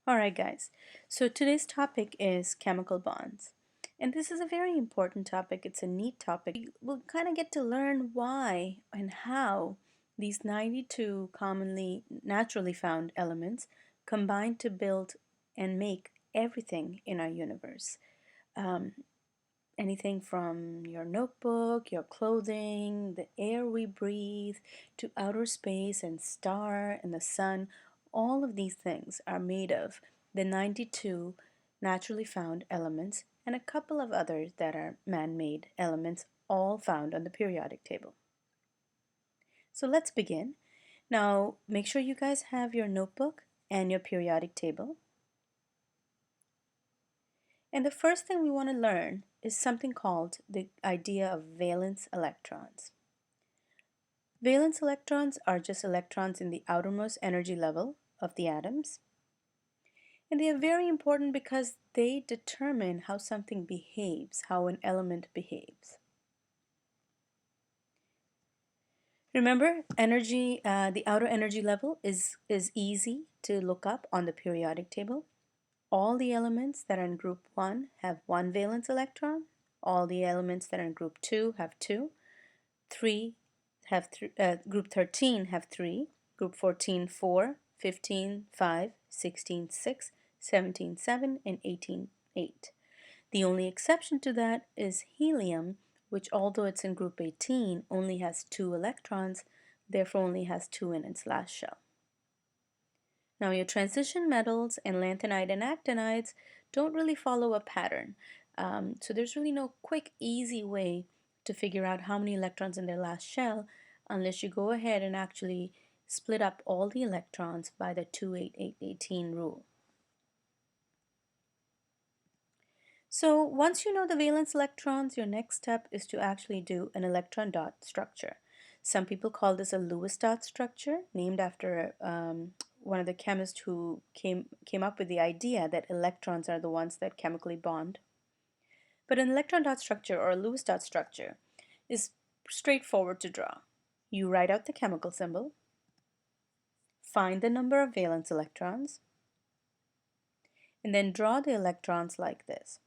Alright guys, so today's topic is chemical bonds. And this is a very important topic. It's a neat topic. We'll kind of get to learn why and how these 92 commonly naturally found elements combine to build and make everything in our universe. Um, Anything from your notebook, your clothing, the air we breathe, to outer space and star and the sun, all of these things are made of the 92 naturally found elements and a couple of others that are man-made elements, all found on the periodic table. So let's begin. Now make sure you guys have your notebook and your periodic table. And the first thing we want to learn is something called the idea of valence electrons. Valence electrons are just electrons in the outermost energy level of the atoms. And they are very important because they determine how something behaves, how an element behaves. Remember, the outer energy level is easy to look up on the periodic table. All the elements that are in group 1 have one valence electron. All the elements that are in group 2 have 2. 3 have group 13 have 3. Group 14, 4. 15, 5. 16, 6. 17, 7. And 18, 8. The only exception to that is helium, which although it's in group 18, only has 2 electrons, therefore only has 2 in its last shell. Now your transition metals and lanthanide and actinides don't really follow a pattern. So there's really no quick, easy way to figure out how many electrons in their last shell unless you go ahead and actually split up all the electrons by the 2-8-8-18 rule. So once you know the valence electrons, your next step is to actually do an electron dot structure. Some people call this a Lewis dot structure, named after one of the chemists who came up with the idea that electrons are the ones that chemically bond. But an electron dot structure or a Lewis dot structure is straightforward to draw. You write out the chemical symbol, find the number of valence electrons, and then draw the electrons like this.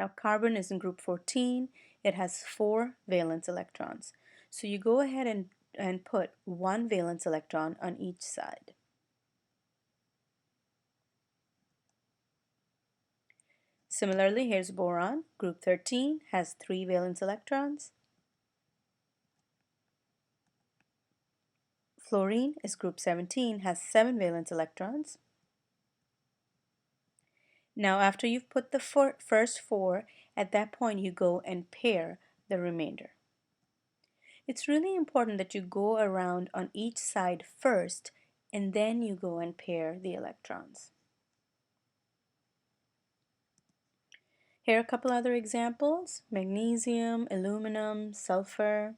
Now carbon is in group 14. It has 4 valence electrons. So you go ahead and put 1 valence electron on each side. Similarly, here's boron. Group 13 has 3 valence electrons. Fluorine is group 17, has 7 valence electrons. Now after you've put the first 4, at that point you go and pair the remainder. It's really important that you go around on each side first and then you go and pair the electrons. Here are a couple other examples: magnesium, aluminum, sulfur.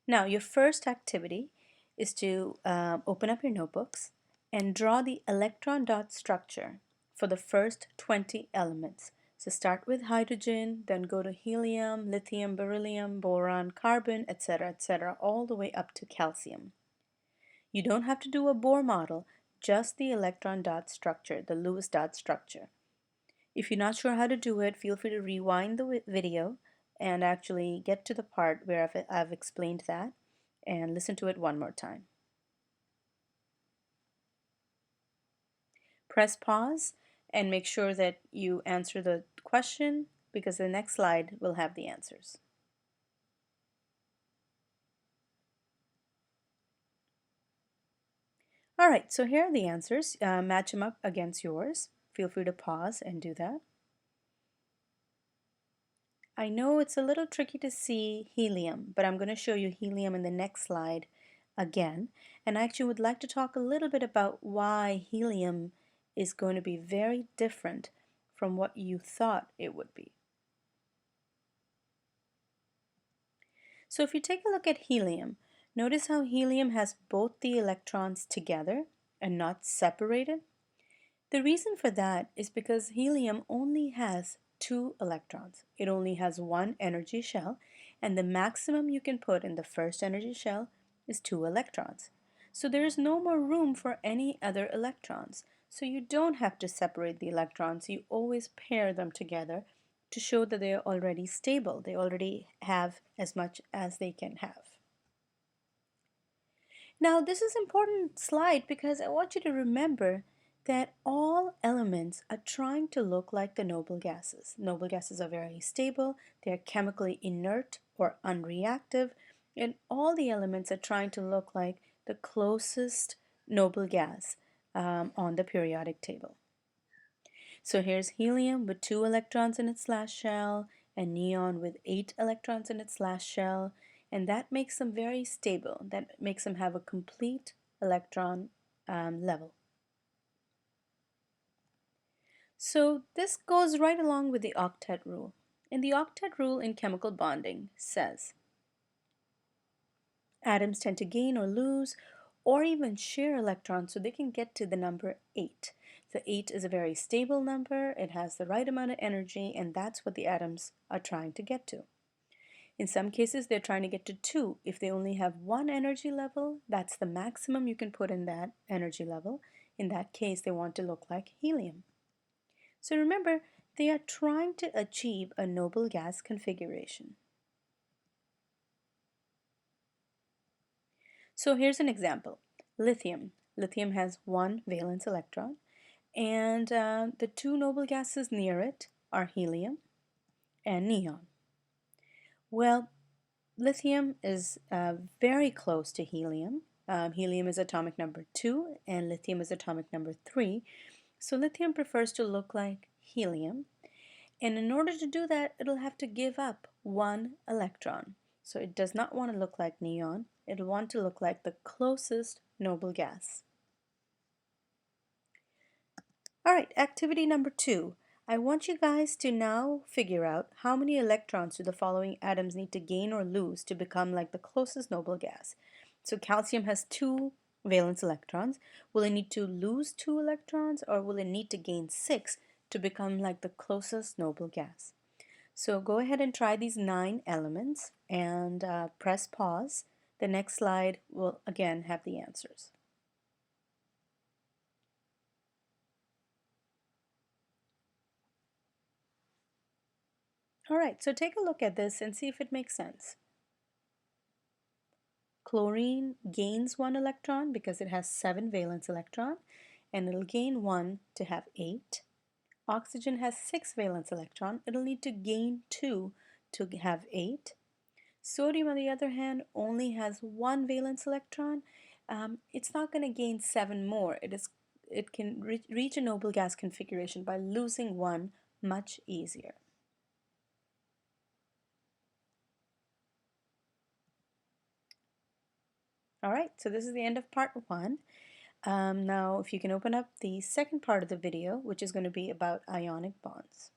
Now your first activity is to open up your notebooks and draw the electron dot structure for the first 20 elements. So start with hydrogen, then go to helium, lithium, beryllium, boron, carbon, etc., all the way up to calcium. You don't have to do a Bohr model, just the electron dot structure, the Lewis dot structure. If you're not sure how to do it, feel free to rewind the video and actually get to the part where I've explained that and listen to it one more time. Press pause and make sure that you answer the question because the next slide will have the answers. Alright, so here are the answers. Match them up against yours. Feel free to pause and do that. I know it's a little tricky to see helium, but I'm going to show you helium in the next slide again. And I actually would like to talk a little bit about why helium is going to be very different from what you thought it would be. So if you take a look at helium, notice how helium has both the electrons together and not separated. The reason for that is because helium only has 2 electrons. It only has 1 energy shell, and the maximum you can put in the first energy shell is 2 electrons. So there is no more room for any other electrons. So you don't have to separate the electrons. You always pair them together to show that they are already stable. They already have as much as they can have. Now, this is an important slide because I want you to remember that all elements are trying to look like the noble gases. Noble gases are very stable, they are chemically inert or unreactive, and all the elements are trying to look like the closest noble gas on the periodic table. So here's helium with 2 electrons in its last shell, and neon with 8 electrons in its last shell, and that makes them very stable. That makes them have a complete electron level. So this goes right along with the octet rule. And the octet rule in chemical bonding says atoms tend to gain or lose or even share electrons so they can get to the number 8. So 8 is a very stable number, it has the right amount of energy, and that's what the atoms are trying to get to. In some cases, they're trying to get to 2. If they only have one energy level, that's the maximum you can put in that energy level. In that case, they want to look like helium. So remember, they are trying to achieve a noble gas configuration. So here's an example. Lithium. Lithium has 1 valence electron, and the 2 noble gases near it are helium and neon. Well, lithium is very close to helium. Helium is atomic number 2 and lithium is atomic number 3. So lithium prefers to look like helium. And in order to do that, it'll have to give up 1 electron. So it does not want to look like neon. It'll want to look like the closest noble gas. All right, activity number 2. I want you guys to now figure out how many electrons do the following atoms need to gain or lose to become like the closest noble gas. So calcium has 2 valence electrons. Will it need to lose 2 electrons, or will it need to gain 6 to become like the closest noble gas? So go ahead and try these 9 elements and press pause. The next slide will again have the answers. All right, so take a look at this and see if it makes sense. Chlorine gains 1 electron because it has 7 valence electron, and it'll gain 1 to have 8. Oxygen has 6 valence electron. It'll need to gain 2 to have 8. Sodium, on the other hand, only has 1 valence electron. It's not going to gain 7 more. It can reach a noble gas configuration by losing 1 much easier. All right, so this is the end of part 1. Now, if you can open up the second part of the video, which is going to be about ionic bonds.